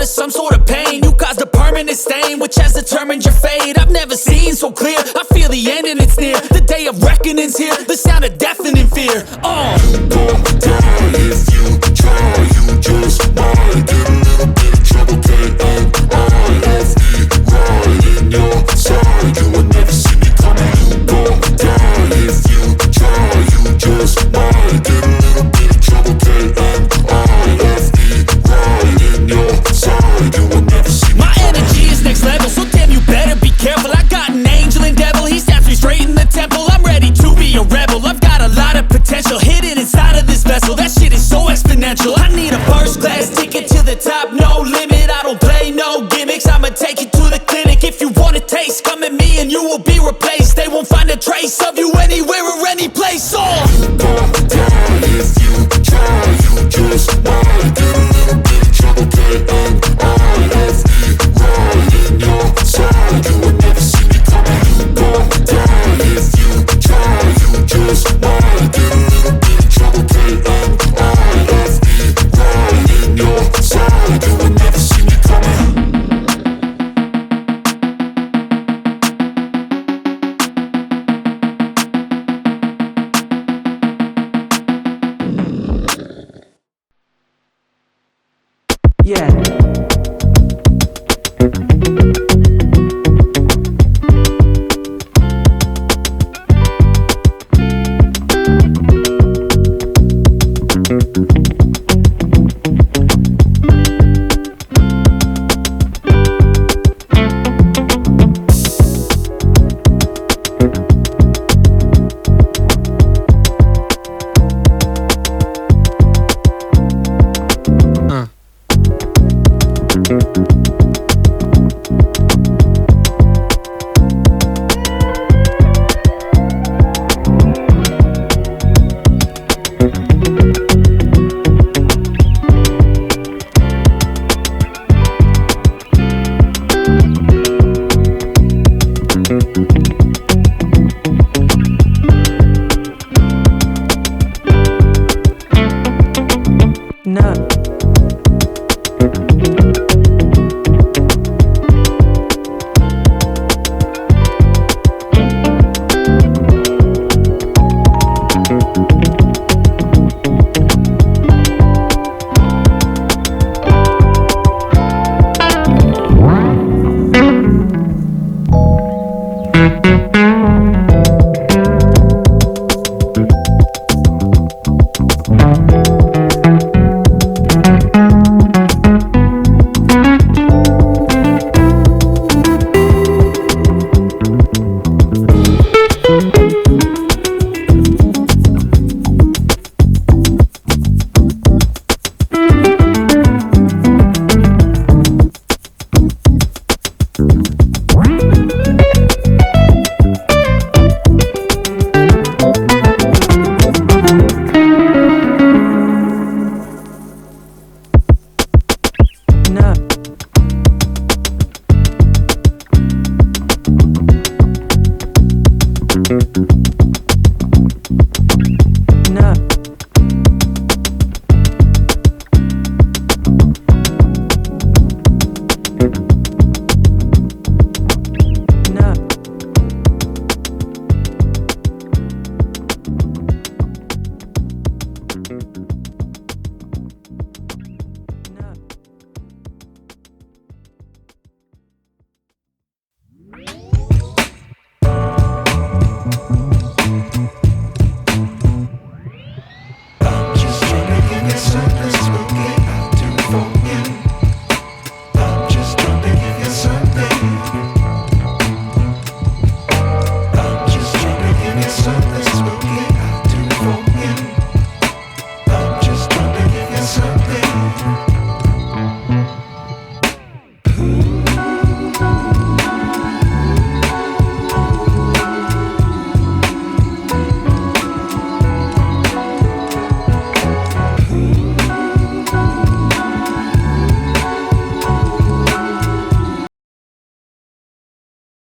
blood is some sort of pain. You caused a permanent stain, which has determined your fate. I've never seen so clear, I feel the end and it's near. The day of reckoning's here, the sound of deafening fear. You gon' die if you try, you just might get a little bit of trouble, K-N-I-F-E, right in your side. You will never see me coming. You gon' die if you try, you just might get a little bit of trouble, K-N-I-F-E, right in your side. You will never see me My energy is next level, so damn you better be careful. I got an angel and devil, he snaps me straight in the temple. I'm ready to be a rebel, I've got a lot of potential hidden inside of this vessel. That shit is so exponential. I need a first class ticket to the top, no limit. I don't play no gimmicks, I'ma take you to the clinic. If you want a taste, come at me and you will be replaced. They won't find a trace of you anywhere or any place. You gon' die if you try, you just might get a little bit of trouble, K-N-I-F-E, right in your side. You will never see me coming. You gon' die if you try, you just might get a little bit of trouble, K-N-I-F-E, right in your side. You will never see me coming. Yeah. No. No.